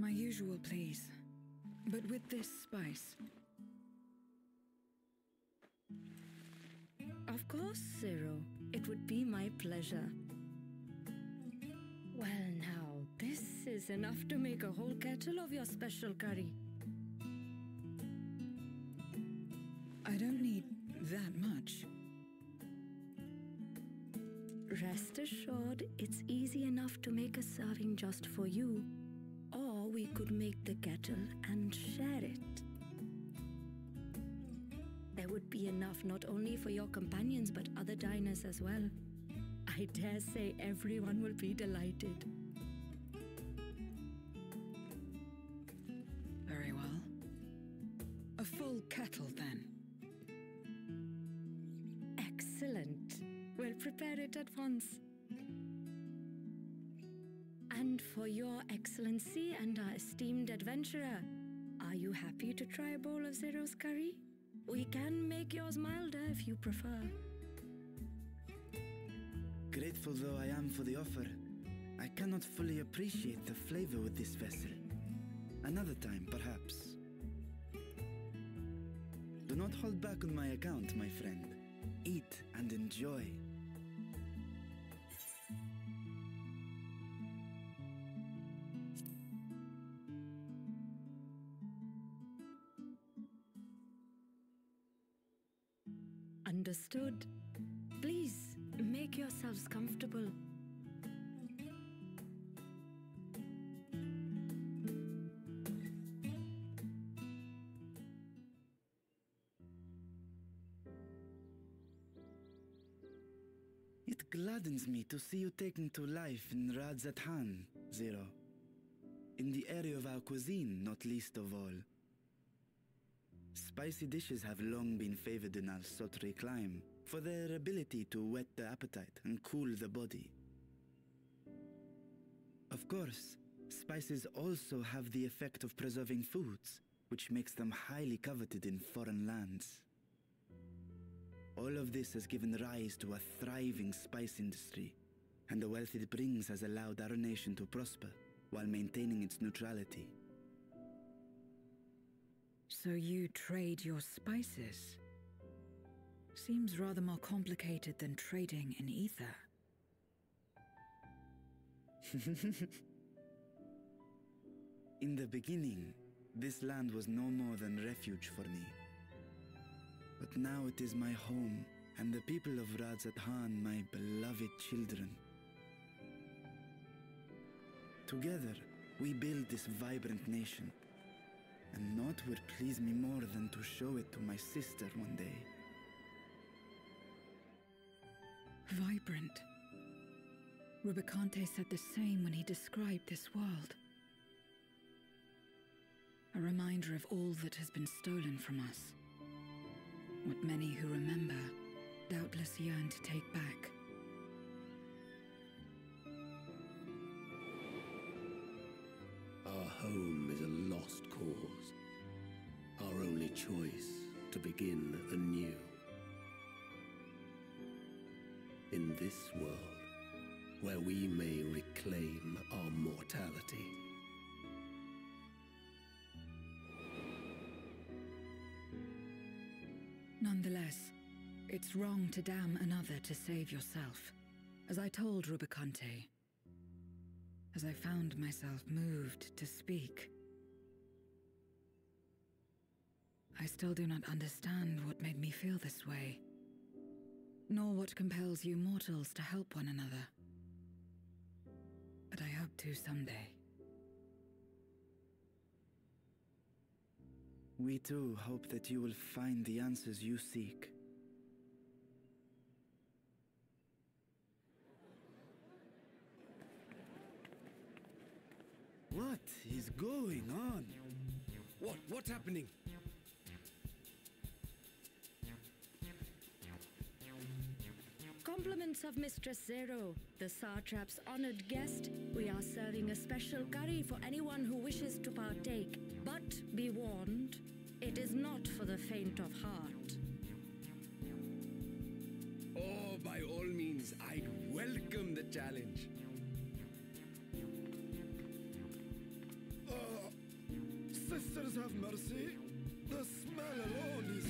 My usual, please. But with this spice. Of course, Zero. It would be my pleasure. Well now, this is enough to make a whole kettle of your special curry. I don't need that much. Rest assured, it's easy enough to make a serving just for you. Or we could make the kettle and share it. There would be enough not only for your companions but other diners as well. I dare say everyone will be delighted. Very well. A full kettle, then. Excellent. We'll prepare it at once. And for your excellency and our esteemed adventurer, are you happy to try a bowl of Zero's curry? We can make yours milder if you prefer. Grateful though I am for the offer, I cannot fully appreciate the flavor with this vessel. Another time, perhaps. Do not hold back on my account, my friend. Eat and enjoy. Understood. Please, make yourselves comfortable. It gladdens me to see you taking to life in FFXIV, Zero. In the area of our cuisine, not least of all. Spicy dishes have long been favored in our sultry clime for their ability to whet the appetite and cool the body. Of course, spices also have the effect of preserving foods, which makes them highly coveted in foreign lands. All of this has given rise to a thriving spice industry, and the wealth it brings has allowed our nation to prosper while maintaining its neutrality. So you trade your spices? Seems rather more complicated than trading in ether. In the beginning, this land was no more than refuge for me. But now it is my home, and the people of FFXIV my beloved children. Together, we build this vibrant nation, and naught would please me more than to show it to my sister one day. Vibrant. Rubicante said the same when he described this world. A reminder of all that has been stolen from us. What many who remember doubtless yearn to take back. Our home is a lost cause. Our only choice to begin anew. In this world, where we may reclaim our mortality. Nonetheless, it's wrong to damn another to save yourself, as I told Rubicante. As I found myself moved to speak. I still do not understand what made me feel this way, nor what compels you mortals to help one another. But I hope to someday. We too hope that you will find the answers you seek. What is going on? What's happening? Compliments of Mistress Zero, the Satrap's honored guest. We are serving a special curry for anyone who wishes to partake. But be warned, it is not for the faint of heart. Oh, by all means, I'd welcome the challenge. Oh. Sisters have mercy. The smell alone is...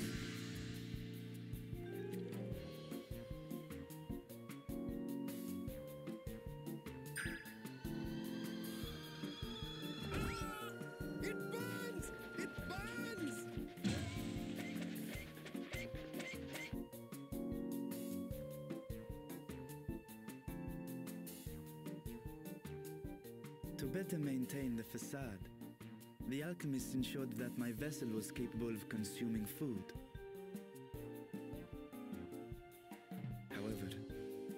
It burns! It burns! To better maintain the facade, the alchemists ensured that my vessel was capable of consuming food. However,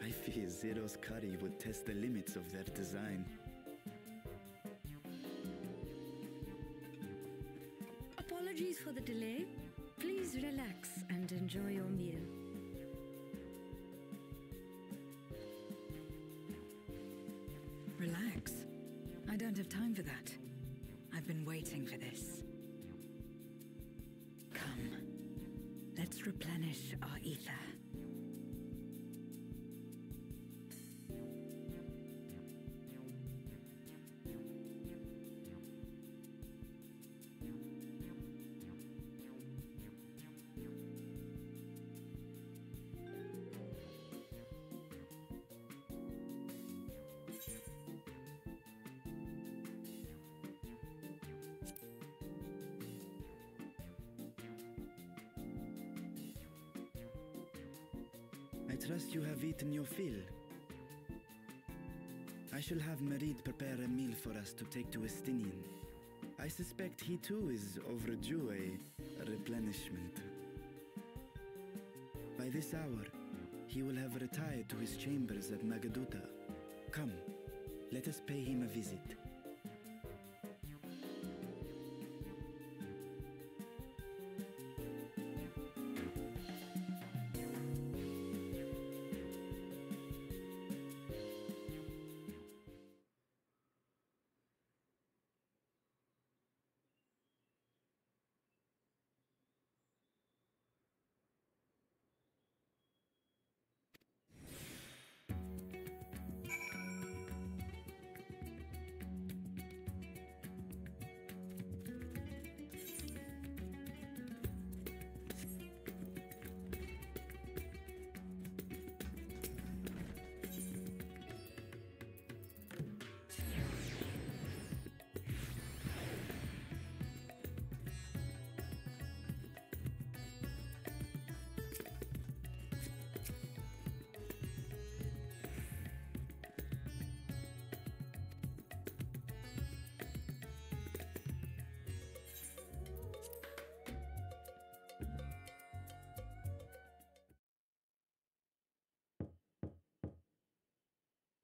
I fear Zero's curry would test the limits of their design. Apologies for the delay. Please relax and enjoy your meal. Relax. I don't have time for that. I've been waiting for this. Come, let's replenish our ether. I trust you have eaten your fill. I shall have Merid prepare a meal for us to take to Estinian. I suspect he too is overdue a replenishment. By this hour, he will have retired to his chambers at Magaduta. Come, let us pay him a visit.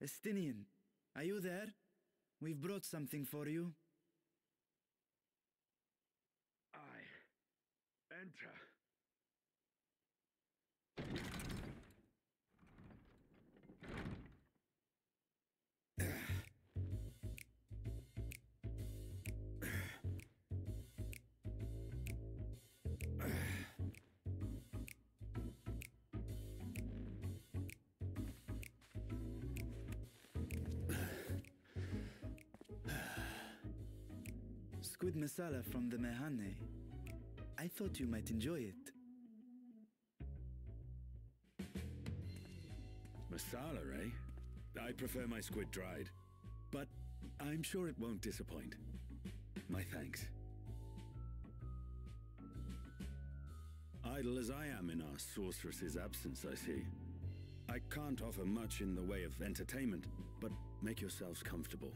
Estinian, are you there? We've brought something for you. Enter. Squid masala from the Mehane. I thought you might enjoy it. Masala, eh? I prefer my squid dried. But I'm sure it won't disappoint. My thanks. Idle as I am in our sorceress's absence, I see. I can't offer much in the way of entertainment, but make yourselves comfortable.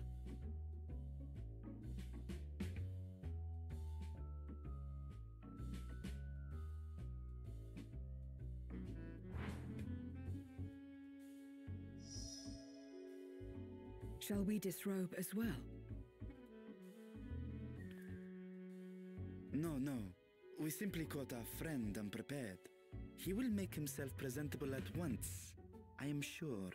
Shall we disrobe as well? No, no. We simply caught our friend unprepared. He will make himself presentable at once, I am sure.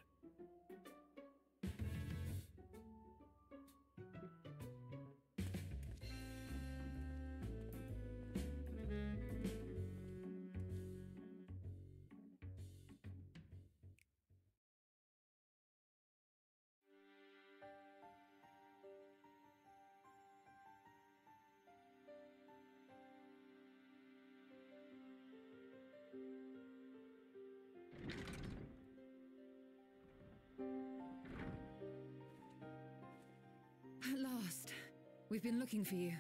We've been looking for you.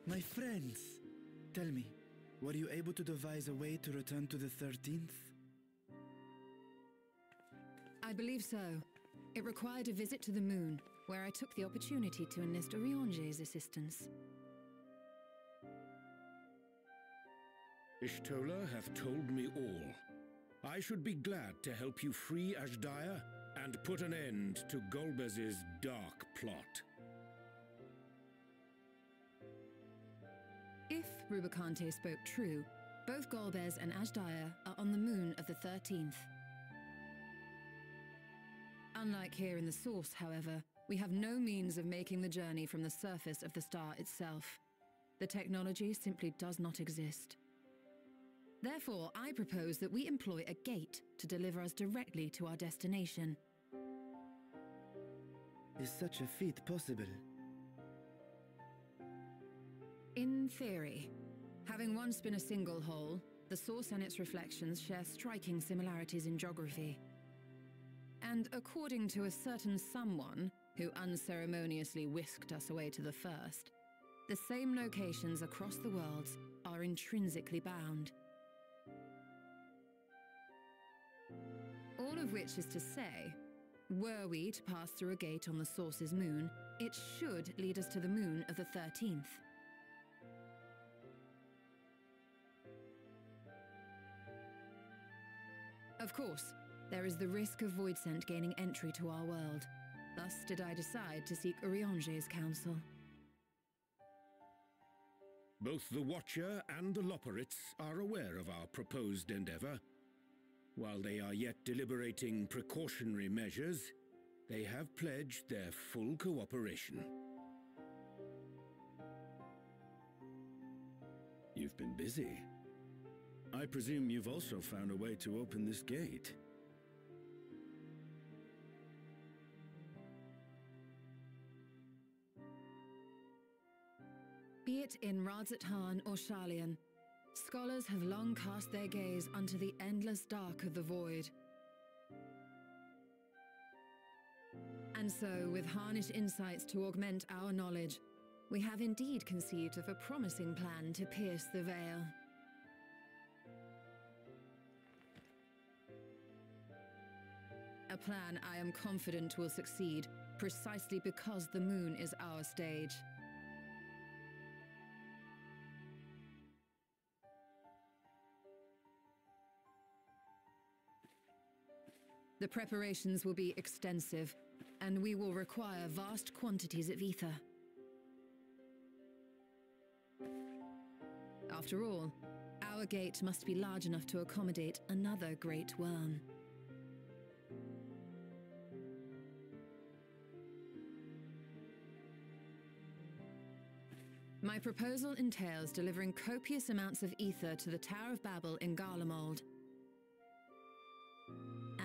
My friends! Tell me, were you able to devise a way to return to the 13th? I believe so. It required a visit to the moon, where I took the opportunity to enlist Oriange's assistance. Ishtola have told me all. I should be glad to help you free Ashdaya and put an end to Golbez's dark plot. If Rubicante spoke true, both Golbez and Ashdaya are on the moon of the 13th. Unlike here in the Source, however, we have no means of making the journey from the surface of the star itself. The technology simply does not exist. Therefore, I propose that we employ a gate to deliver us directly to our destination. Is such a feat possible? In theory. Having once been a single hole, the Source and its reflections share striking similarities in geography. And according to a certain someone who unceremoniously whisked us away to the first, the same locations across the worlds are intrinsically bound. All of which is to say, were we to pass through a gate on the Source's moon, it should lead us to the moon of the 13th. Of course, there is the risk of Voidsent gaining entry to our world. Thus did I decide to seek Oriange's counsel. Both the Watcher and the Loporrits are aware of our proposed endeavor. While they are yet deliberating precautionary measures, they have pledged their full cooperation. You've been busy. I presume you've also found a way to open this gate. Be it in Radzat-Han or Sharlayan, scholars have long cast their gaze unto the endless dark of the void. And so, with harnish insights to augment our knowledge, we have indeed conceived of a promising plan to pierce the veil. A plan I am confident will succeed, precisely because the moon is our stage. The preparations will be extensive, and we will require vast quantities of ether. After all, our gate must be large enough to accommodate another great worm. My proposal entails delivering copious amounts of ether to the Tower of Babel in Garlemald.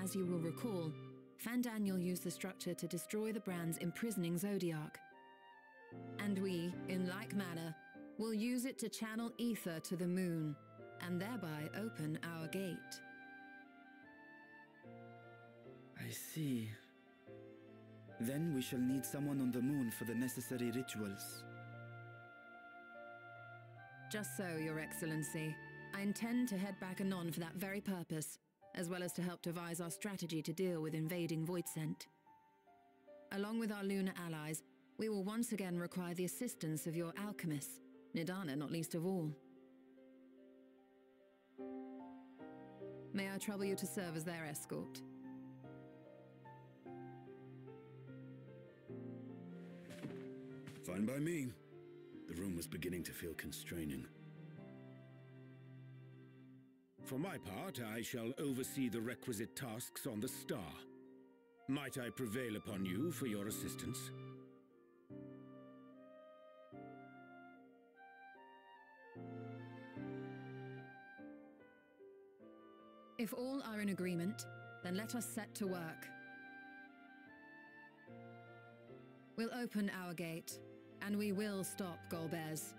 As you will recall, Fandaniel used the structure to destroy the Brand's imprisoning Zodiac. And we, in like manner, will use it to channel ether to the moon, and thereby open our gate. I see. Then we shall need someone on the moon for the necessary rituals. Just so, Your Excellency. I intend to head back anon for that very purpose, as well as to help devise our strategy to deal with invading Voidsent. Along with our lunar allies, we will once again require the assistance of your alchemists, Nidana not least of all. May I trouble you to serve as their escort? Fine by me. The room was beginning to feel constraining. For my part, I shall oversee the requisite tasks on the star. Might I prevail upon you for your assistance? If all are in agreement, then let us set to work. We'll open our gate, and we will stop Golbez.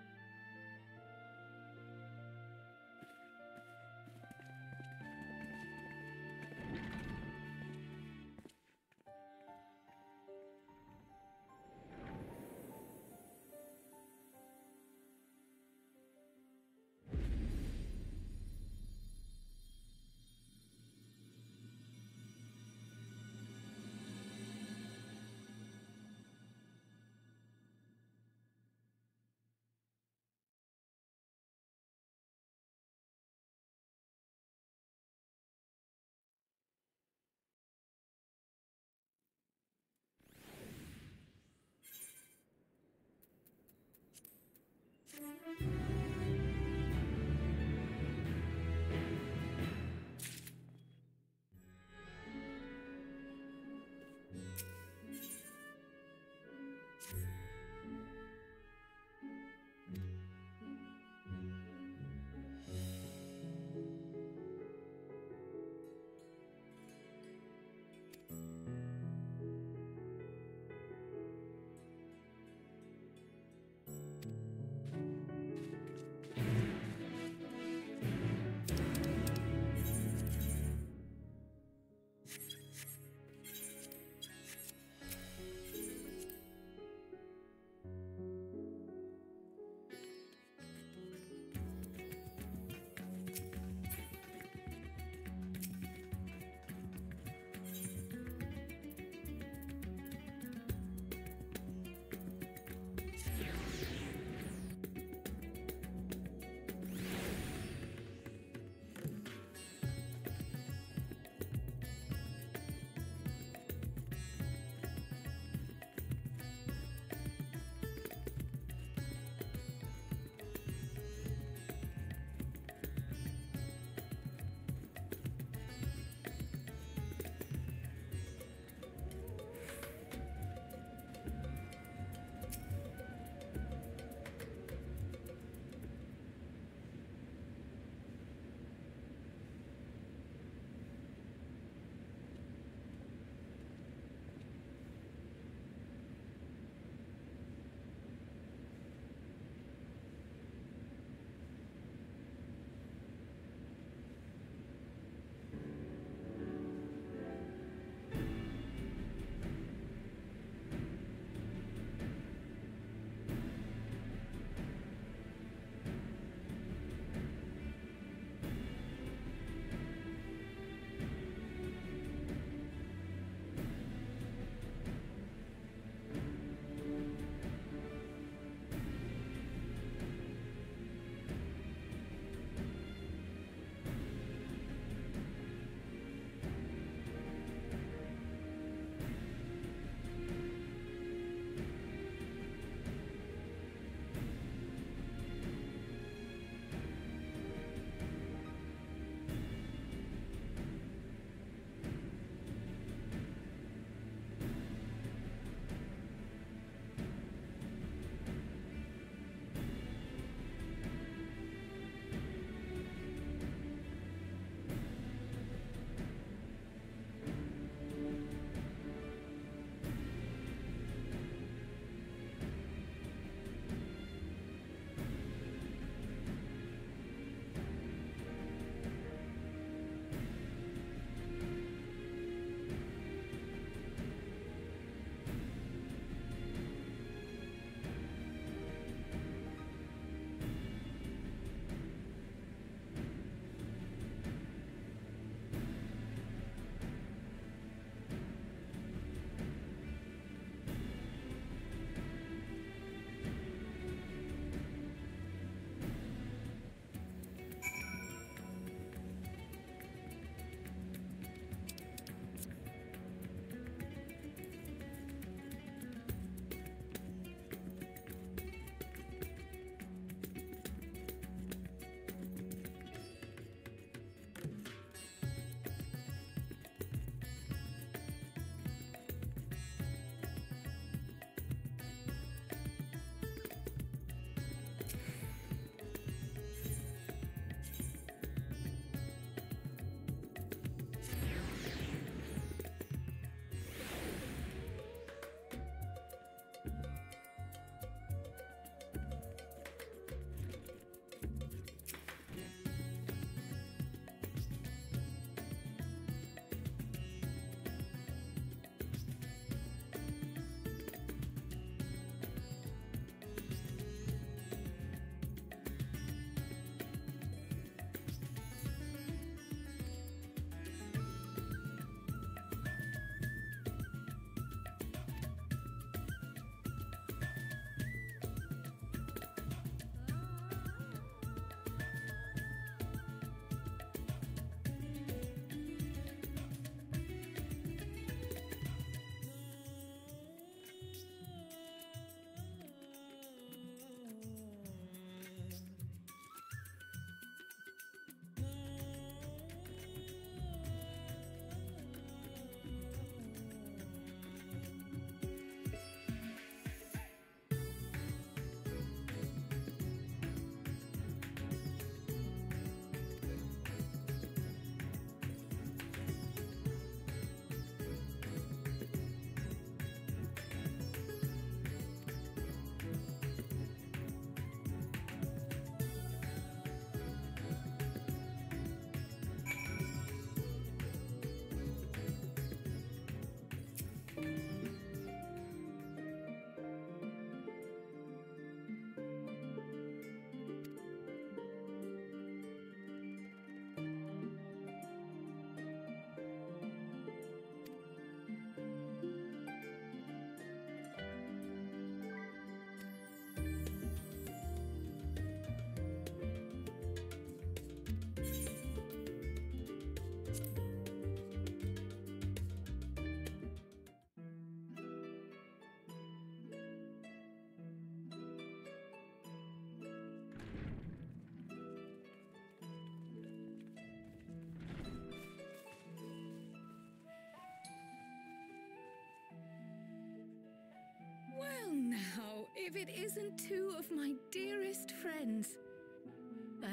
two of my dearest friends.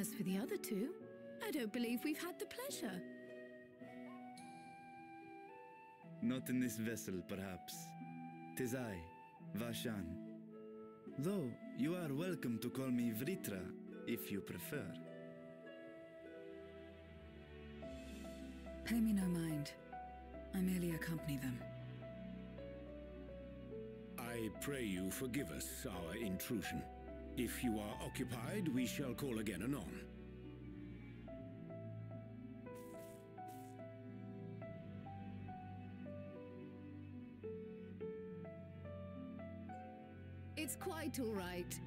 As for the other two, I don't believe we've had the pleasure. Not in this vessel, perhaps. 'Tis I, Vashan. Though you are welcome to call me Vritra, if you prefer. Pay me no mind. I merely accompany them. I pray you forgive us our intrusion. If you are occupied, we shall call again anon. It's quite all right.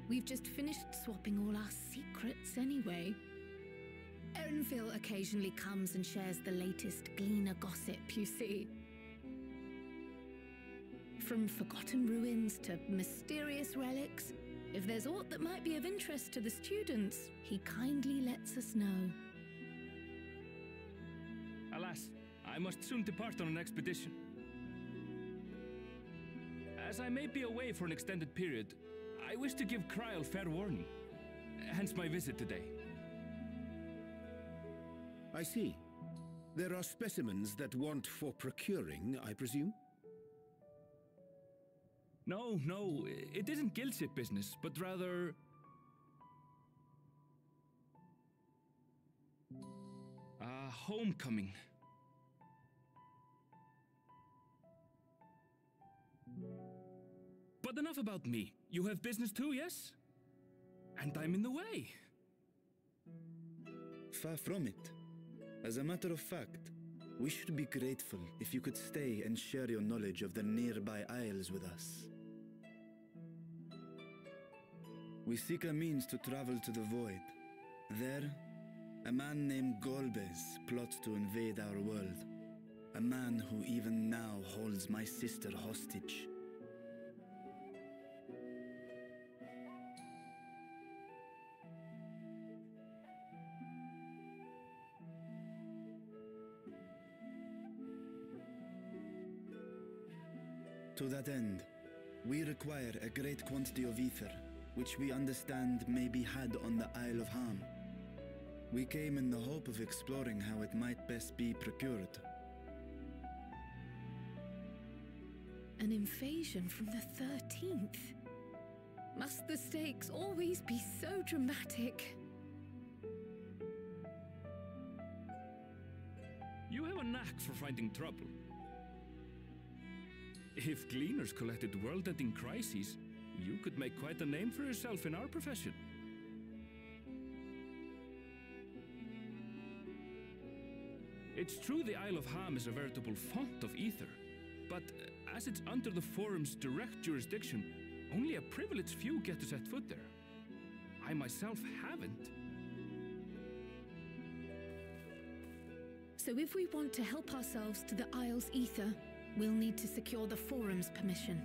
We've just finished swapping all our secrets anyway. Erenville occasionally comes and shares the latest Gleaner gossip, you see. From forgotten ruins to mysterious relics, if there's aught that might be of interest to the students, he kindly lets us know. Alas, I must soon depart on an expedition. As I may be away for an extended period, I wish to give Kryl fair warning. Hence my visit today. I see. There are specimens that want for procuring, I presume? No, it isn't guildship business, but rather... homecoming. But enough about me. You have business too, yes? And I'm in the way. Far from it. As a matter of fact, we should be grateful if you could stay and share your knowledge of the nearby isles with us. We seek a means to travel to the Void. There, a man named Golbez plots to invade our world. A man who even now holds my sister hostage. To that end, we require a great quantity of ether, which we understand may be had on the Isle of Ham. We came in the hope of exploring how it might best be procured. An invasion from the 13th? Must the stakes always be so dramatic? You have a knack for finding trouble. If Gleaners collected world-ending crises, you could make quite a name for yourself in our profession. It's true the Isle of Ham is a veritable font of ether, but as it's under the Forum's direct jurisdiction, only a privileged few get to set foot there. I myself haven't. So if we want to help ourselves to the Isle's ether, we'll need to secure the Forum's permission.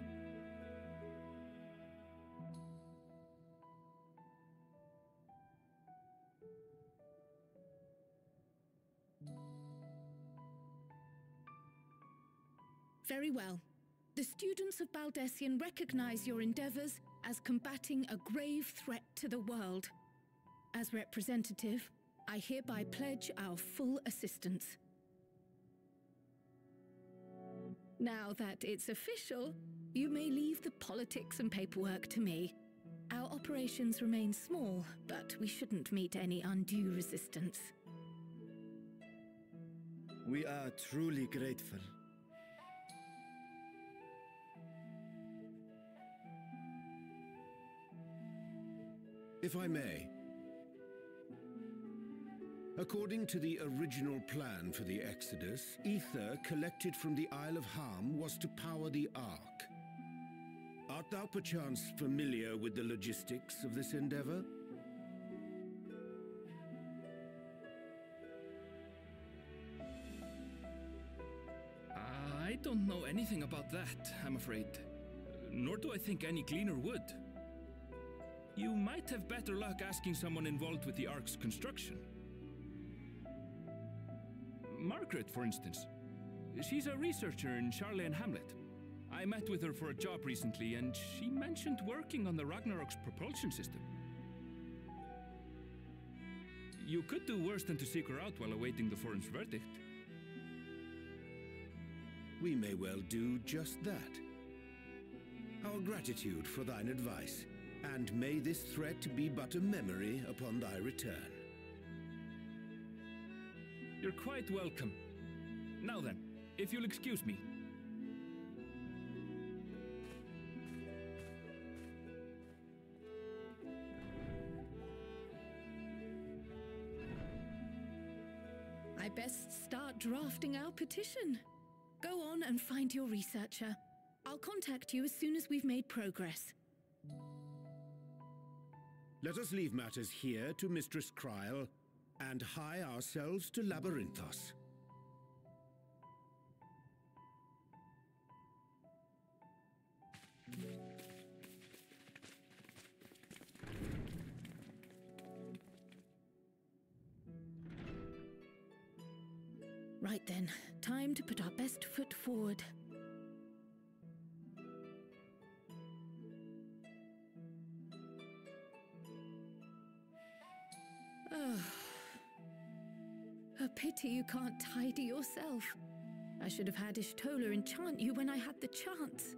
Very well. The students of Baldessian recognize your endeavors as combating a grave threat to the world. As representative, I hereby pledge our full assistance. Now that it's official, you may leave the politics and paperwork to me. Our operations remain small, but we shouldn't meet any undue resistance. We are truly grateful. If I may. According to the original plan for the Exodus, ether collected from the Isle of Ham was to power the Ark. Art thou perchance familiar with the logistics of this endeavor? I don't know anything about that, I'm afraid. Nor do I think any Gleaner would. You might have better luck asking someone involved with the Ark's construction. Margaret, for instance. She's a researcher in Charley and Hamlet. I met with her for a job recently, and she mentioned working on the Ragnarok's propulsion system. You could do worse than to seek her out while awaiting the forum's verdict. We may well do just that. Our gratitude for thine advice, and may this threat be but a memory upon thy return. You're quite welcome. Now then, if you'll excuse me. I best start drafting our petition. Go on and find your researcher. I'll contact you as soon as we've made progress. Let us leave matters here to Mistress Kryl, and hie ourselves to Labyrinthos. Right then, time to put our best foot forward. Oh. A pity you can't tidy yourself. I should have had Ishtola enchant you when I had the chance.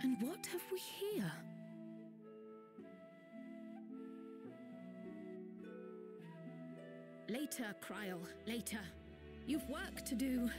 And what have we here? Later, Kryl, later. You've work to do.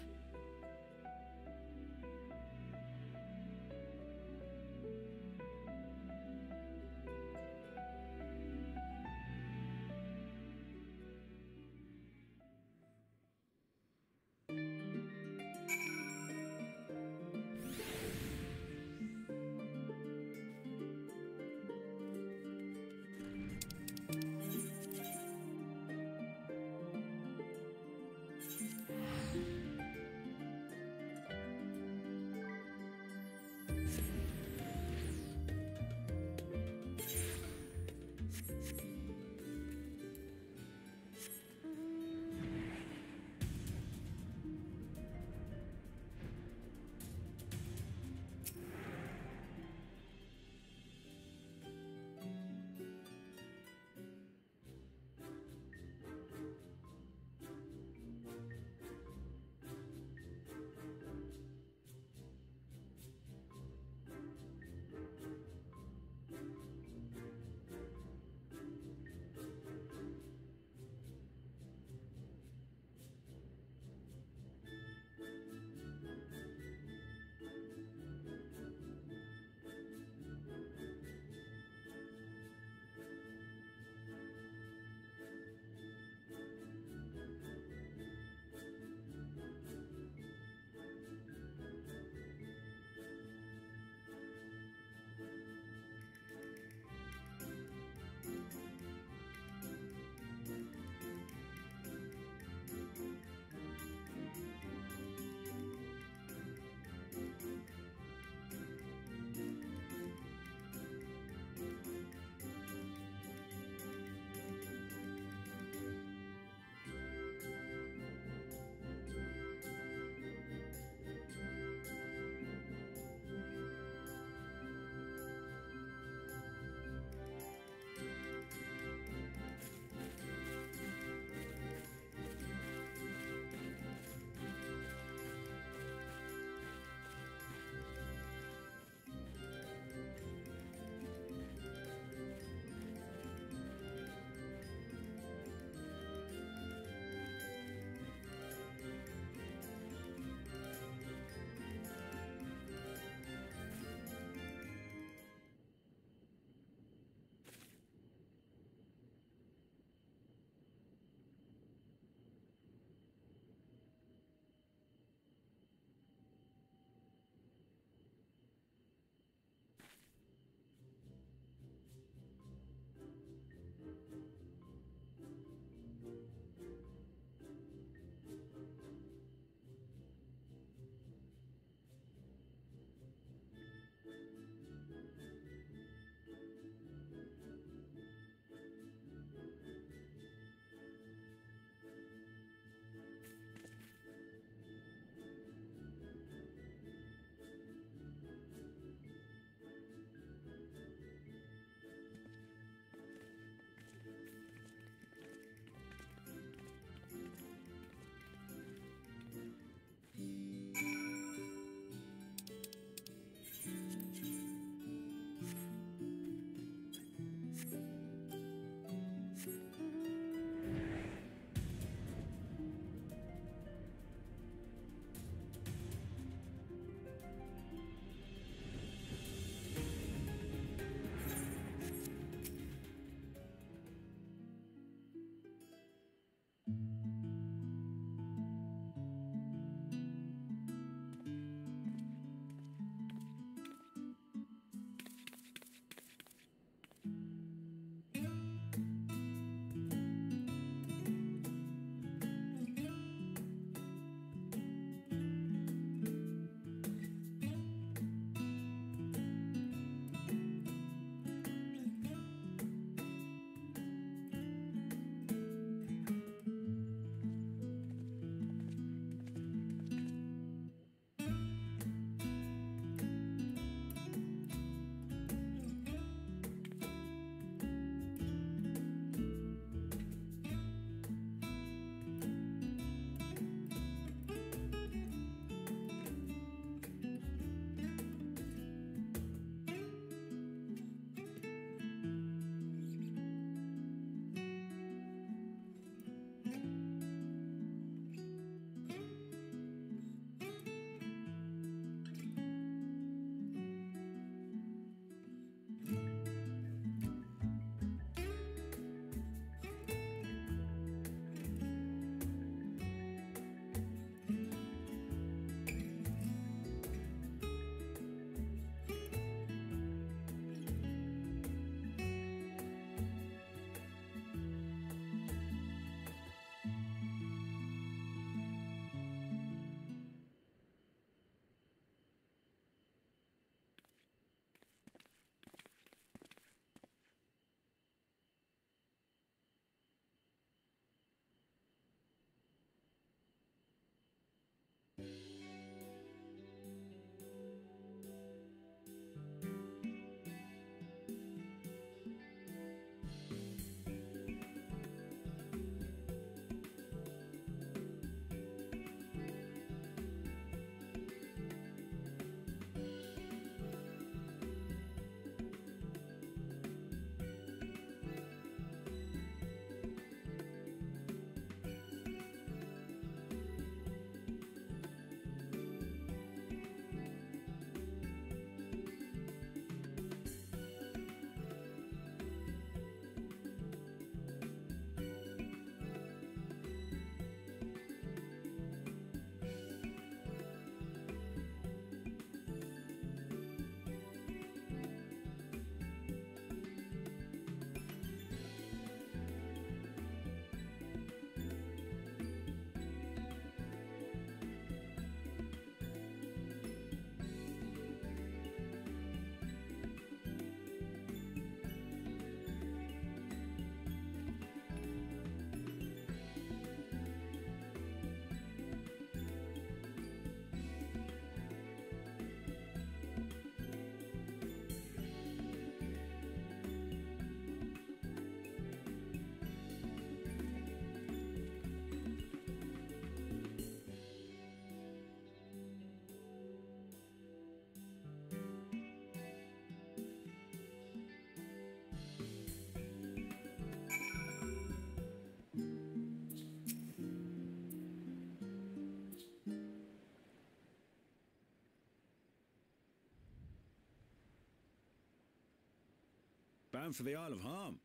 bound for the Isle of Harm.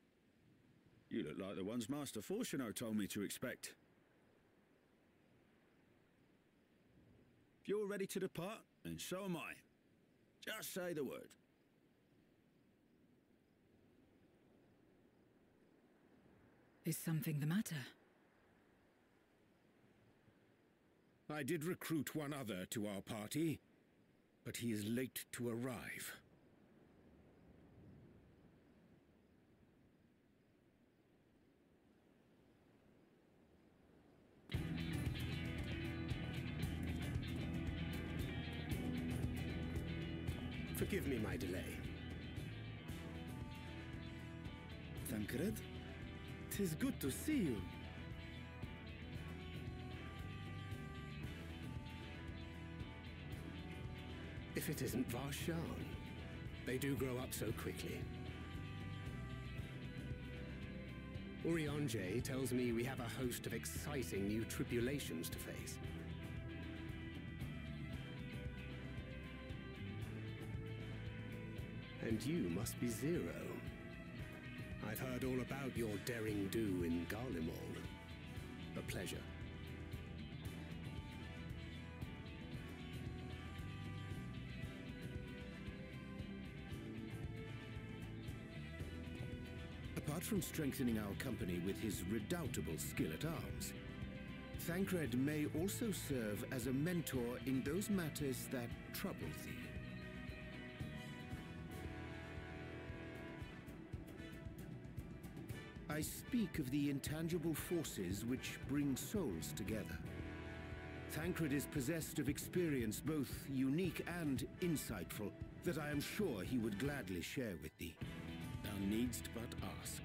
You look like the ones Master Fortuno told me to expect. If you're ready to depart, then so am I. Just say the word. Is something the matter? I did recruit one other to our party, but he is late to arrive. Forgive me my delay. Thancred, 'tis good to see you. If it isn't Varshan, they do grow up so quickly. Urianger tells me we have a host of exciting new tribulations to face. And you must be Zero. I've heard all about your daring do in Garlemald. A pleasure. Apart from strengthening our company with his redoubtable skill at arms, Thancred may also serve as a mentor in those matters that trouble thee. I speak of the intangible forces which bring souls together. Thancred is possessed of experience both unique and insightful that I am sure he would gladly share with thee. Thou needst but ask.